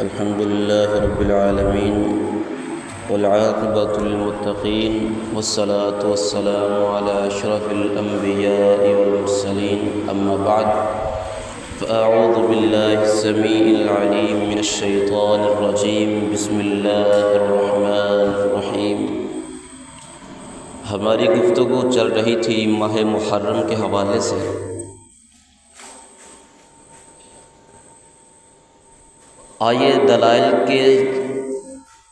الحمد لله رب العالمين والعاقبة للمتقين والصلاة والسلام على أشرف الأنبياء والمرسلين أما بعد فأعوذ بالله السميع العليم من الشيطان الرجيم بسم الله الرحمن الرحيم۔ ہماری گفتگو چل رہی تھی ماہ محرم کے حوالے سے۔ آئیے دلائل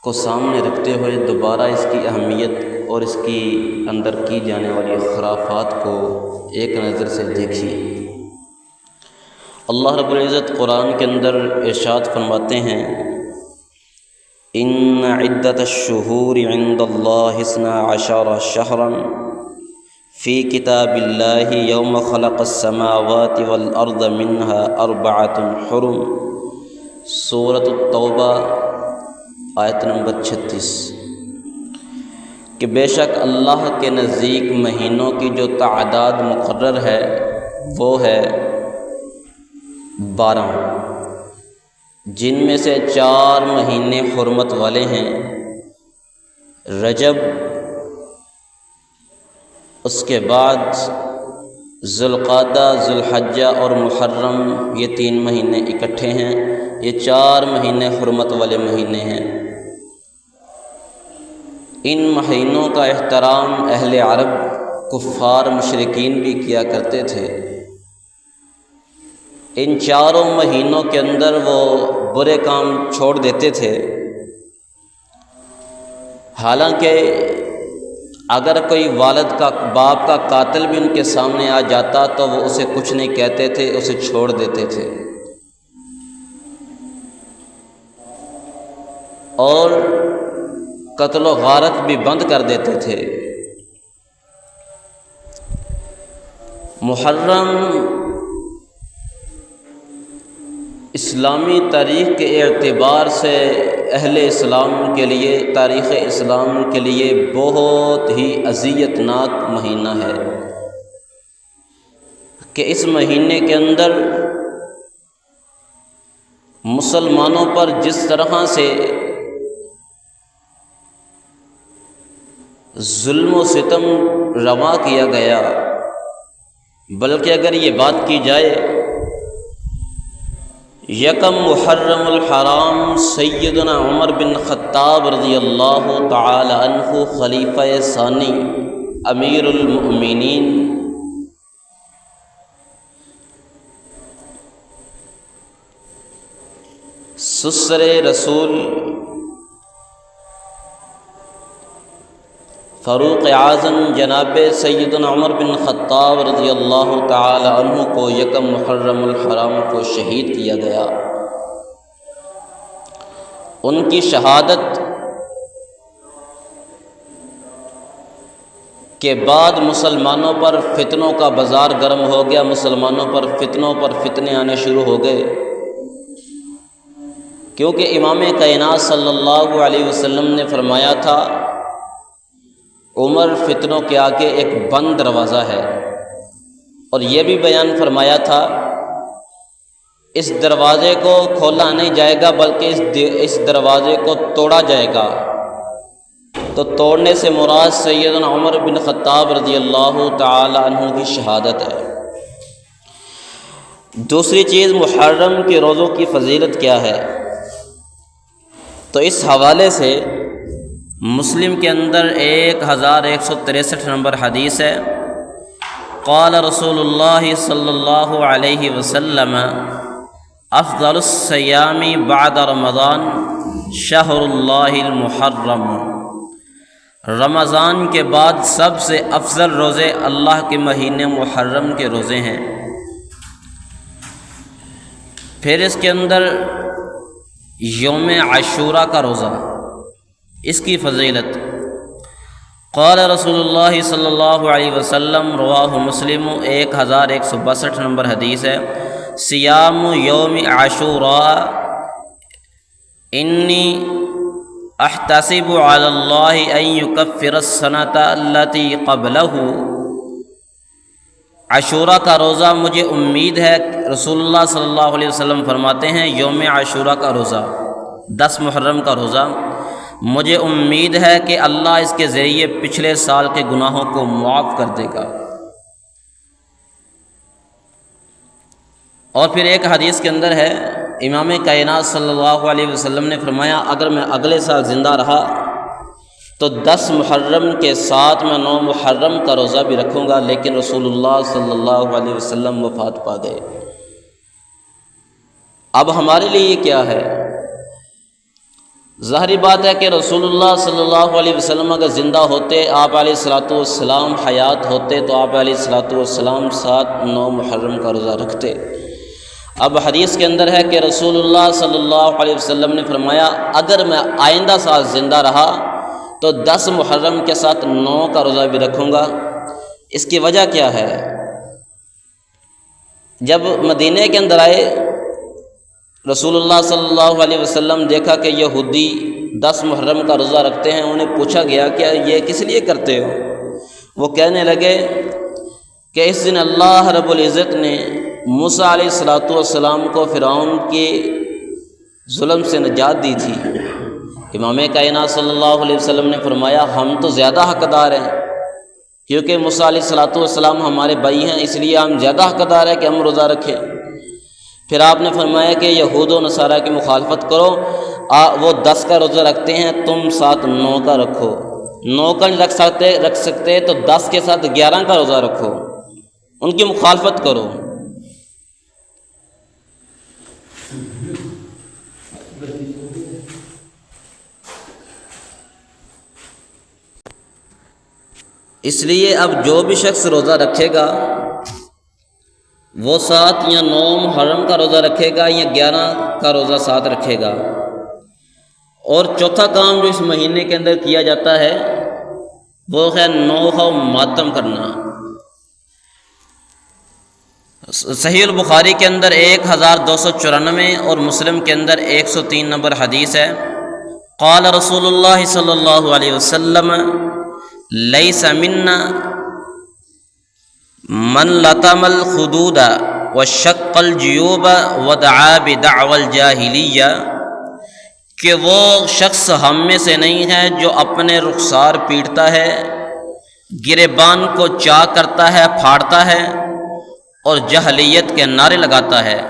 کو سامنے رکھتے ہوئے دوبارہ اس کی اہمیت اور اس کی اندر کی جانے والی خرافات کو ایک نظر سے دیکھیے۔ اللہ رب العزت قرآن کے اندر ارشاد فرماتے ہیں، ان عدت الشہور عند اللہ 12 شہرا فی کتاب اللہ یوم خلق السماوات والارض منها 4 حرم۔ سورۃ التوبہ آیت نمبر 36، کہ بے شک اللہ کے نزدیک مہینوں کی جو تعداد مقرر ہے وہ ہے 12، جن میں سے 4 مہینے حرمت والے ہیں، رجب، اس کے بعد ذوالقعدہ، ذوالحجہ اور محرم، یہ 3 مہینے اکٹھے ہیں۔ یہ 4 مہینے حرمت والے مہینے ہیں۔ ان مہینوں کا احترام اہل عرب کفار مشرکین بھی کیا کرتے تھے۔ ان 4 مہینوں کے اندر وہ برے کام چھوڑ دیتے تھے، حالانکہ اگر کوئی والد کا، باپ کا قاتل بھی ان کے سامنے آ جاتا تو وہ اسے کچھ نہیں کہتے تھے، اسے چھوڑ دیتے تھے، اور قتل و غارت بھی بند کر دیتے تھے۔ محرم اسلامی تاریخ کے اعتبار سے اہل اسلام کے لیے، تاریخ اسلام کے لیے بہت ہی اذیت ناک مہینہ ہے، کہ اس مہینے کے اندر مسلمانوں پر جس طرح سے ظلم و ستم روا کیا گیا، بلکہ اگر یہ بات کی جائے، یکم محرم الحرام سیدنا عمر بن خطاب رضی اللہ تعالی عنہ خلیفہ ثانی امیر المؤمنین سسر رسول فاروق اعظم جناب سیدنا عمر بن خطاب رضی اللہ تعالی عنہ کو یکم محرم الحرام کو شہید کیا گیا۔ ان کی شہادت کے بعد مسلمانوں پر فتنوں کا بازار گرم ہو گیا، مسلمانوں پر فتنوں پر فتنے آنے شروع ہو گئے، کیونکہ امام کائنات صلی اللہ علیہ وسلم نے فرمایا تھا، عمر فتنوں کے آگے ایک بند دروازہ ہے، اور یہ بھی بیان فرمایا تھا، اس دروازے کو کھولا نہیں جائے گا بلکہ اس دروازے کو توڑا جائے گا۔ تو توڑنے سے مراد سیدنا عمر بن خطاب رضی اللہ تعالی عنہ کی شہادت ہے۔ دوسری چیز، محرم کے روزوں کی فضیلت کیا ہے؟ تو اس حوالے سے مسلم کے اندر 1163 نمبر حدیث ہے، قال رسول اللہ صلی اللہ علیہ وسلم، افضل الصیام بعد رمضان شہر اللہ المحرم۔ رمضان کے بعد سب سے افضل روزے اللہ کے مہینے محرم کے روزے ہیں۔ پھر اس کے اندر یوم عاشوراء کا روزہ، اس کی فضیلت، قال رسول اللہ صلی اللہ علیہ وسلم، رواہ مسلم 1162 نمبر حدیث ہے، صیام یوم عاشوراء انی احتسب علی اللہ ان یکفر السنۃ التی قبلہ۔ عاشوراء کا روزہ مجھے امید ہے، رسول اللہ صلی اللہ علیہ وسلم فرماتے ہیں یوم عاشوراء کا روزہ 10 محرم کا روزہ، مجھے امید ہے کہ اللہ اس کے ذریعے پچھلے سال کے گناہوں کو معاف کر دے گا۔ اور پھر ایک حدیث کے اندر ہے، امام کائنات صلی اللہ علیہ وسلم نے فرمایا اگر میں اگلے سال زندہ رہا تو 10 محرم کے ساتھ میں 9 محرم کا روزہ بھی رکھوں گا، لیکن رسول اللہ صلی اللہ علیہ وسلم وفات پا گئے۔ اب ہمارے لیے یہ کیا ہے؟ ظاہری بات ہے کہ رسول اللہ صلی اللہ علیہ وسلم اگر زندہ ہوتے، آپ علیہ الصلوۃ والسلام حیات ہوتے، تو آپ علیہ الصلوۃ والسلام 9 محرم کا روزہ رکھتے۔ اب حدیث کے اندر ہے کہ رسول اللہ صلی اللہ علیہ وسلم نے فرمایا اگر میں آئندہ سال زندہ رہا تو 10 محرم کے ساتھ 9 کا روزہ بھی رکھوں گا۔ اس کی وجہ کیا ہے؟ جب مدینہ کے اندر آئے رسول اللہ صلی اللہ علیہ وسلم، دیکھا کہ یہودی 10 محرم کا روزہ رکھتے ہیں، انہیں پوچھا گیا کہ یہ کس لیے کرتے ہو؟ وہ کہنے لگے کہ اس دن اللہ رب العزت نے موسیٰ علیہ الصلوۃ والسلام کو فرعون کے ظلم سے نجات دی تھی۔ امام کائنات صلی اللہ علیہ وسلم نے فرمایا ہم تو زیادہ حقدار ہیں، کیونکہ موسیٰ علیہ الصلوۃ والسلام ہمارے بھائی ہیں، اس لیے ہم زیادہ حقدار ہیں کہ ہم روزہ رکھیں۔ پھر آپ نے فرمایا کہ یہود و نصارہ کی مخالفت کرو، وہ 10 کا روزہ رکھتے ہیں، تم 9 کا رکھو۔ 9 کا نہیں رکھ سکتے تو 10 کے ساتھ 11 کا روزہ رکھو، ان کی مخالفت کرو۔ اس لیے اب جو بھی شخص روزہ رکھے گا وہ 7 یا 9 محرم کا روزہ رکھے گا یا 11 کا روزہ ساتھ رکھے گا۔ اور چوتھا کام جو اس مہینے کے اندر کیا جاتا ہے وہ ہے نوحہ و ماتم کرنا۔ صحیح البخاری کے اندر 1294 اور مسلم کے اندر 103 نمبر حدیث ہے، قال رسول اللہ صلی اللہ علیہ وسلم لیس منا من لطم الخدود وشق الجیوب ودعا بدعوى الجاہلیہ، کہ وہ شخص ہم میں سے نہیں ہے جو اپنے رخسار پیٹتا ہے، گریبان کو چاک کرتا ہے، پھاڑتا ہے اور جاہلیت کے نعرے لگاتا ہے۔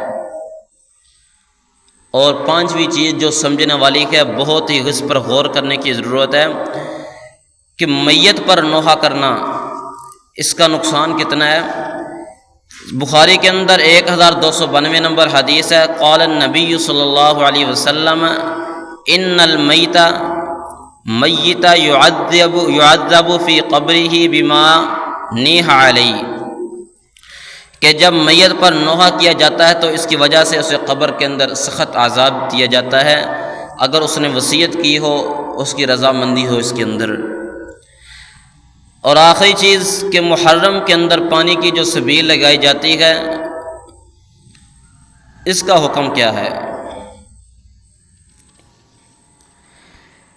اور 5ویں چیز جو سمجھنے والی ہے، بہت ہی اس پر غور کرنے کی ضرورت ہے کہ میت پر نوحہ کرنا اس کا نقصان کتنا ہے۔ بخاری کے اندر 1292 نمبر حدیث ہے، قال النبی صلی اللہ علیہ وسلم ان المیت یعذب فی قبرہ بما نیح علیہ، کہ جب میت پر نوحہ کیا جاتا ہے تو اس کی وجہ سے اسے قبر کے اندر سخت عذاب دیا جاتا ہے، اگر اس نے وصیت کی ہو، اس کی رضامندی ہو اس کے اندر۔ اور آخری چیز کہ محرم کے اندر پانی کی جو سبیل لگائی جاتی ہے اس کا حکم کیا ہے؟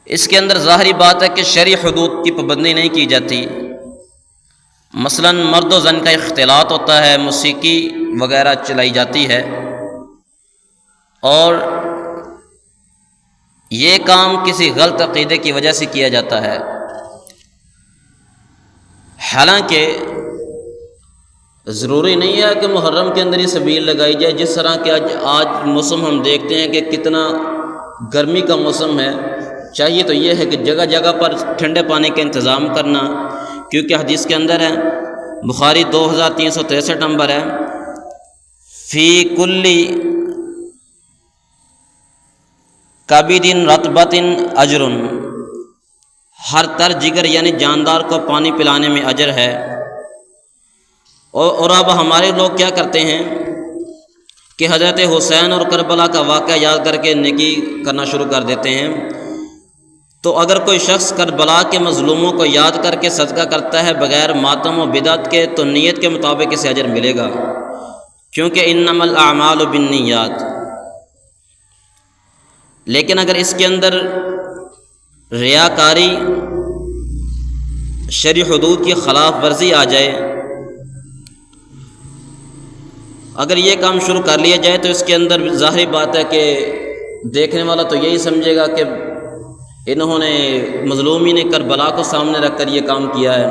اس کے اندر ظاہری بات ہے کہ شرعی حدود کی پابندی نہیں کی جاتی، مثلا مرد و زن کا اختلاط ہوتا ہے، موسیقی وغیرہ چلائی جاتی ہے، اور یہ کام کسی غلط عقیدے کی وجہ سے کیا جاتا ہے۔ حالانکہ ضروری نہیں ہے کہ محرم کے اندر ہی سبیل لگائی جائے، جس طرح کہ آج موسم ہم دیکھتے ہیں کہ کتنا گرمی کا موسم ہے، چاہیے تو یہ ہے کہ جگہ جگہ پر ٹھنڈے پانی کا انتظام کرنا، کیونکہ حدیث کے اندر ہے، بخاری 2363 نمبر ہے، فی کلی کبد رطبۃ اجر، ہر تر جگر یعنی جاندار کو پانی پلانے میں اجر ہے۔ اور اب ہمارے لوگ کیا کرتے ہیں کہ حضرت حسین اور کربلا کا واقعہ یاد کر کے نیکی کرنا شروع کر دیتے ہیں۔ تو اگر کوئی شخص کربلا کے مظلوموں کو یاد کر کے صدقہ کرتا ہے بغیر ماتم و بدعت کے، تو نیت کے مطابق اسے اجر ملے گا، کیونکہ انما الاعمال بالنیات۔ لیکن اگر اس کے اندر ریاکاری، شرعی حدود کی خلاف ورزی آ جائے، اگر یہ کام شروع کر لیا جائے تو اس کے اندر ظاہری بات ہے کہ دیکھنے والا تو یہی سمجھے گا کہ انہوں نے مظلومین کربلا کو سامنے رکھ کر یہ کام کیا ہے،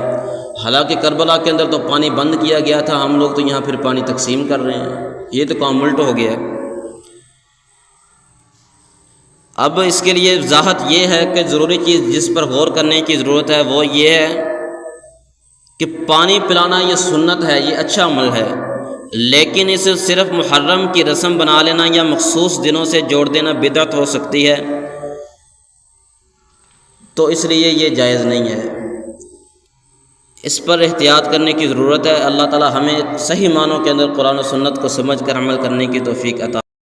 حالانکہ کربلا کے اندر تو پانی بند کیا گیا تھا، ہم لوگ تو یہاں پھر پانی تقسیم کر رہے ہیں، یہ تو کام الٹ ہو گیا ہے۔ اب اس کے لیے وضاحت یہ ہے کہ ضروری چیز جس پر غور کرنے کی ضرورت ہے وہ یہ ہے کہ پانی پلانا یہ سنت ہے، یہ اچھا عمل ہے، لیکن اسے صرف محرم کی رسم بنا لینا یا مخصوص دنوں سے جوڑ دینا بدعت ہو سکتی ہے، تو اس لیے یہ جائز نہیں ہے، اس پر احتیاط کرنے کی ضرورت ہے۔ اللہ تعالی ہمیں صحیح معنوں کے اندر قرآن و سنت کو سمجھ کر عمل کرنے کی توفیق عطا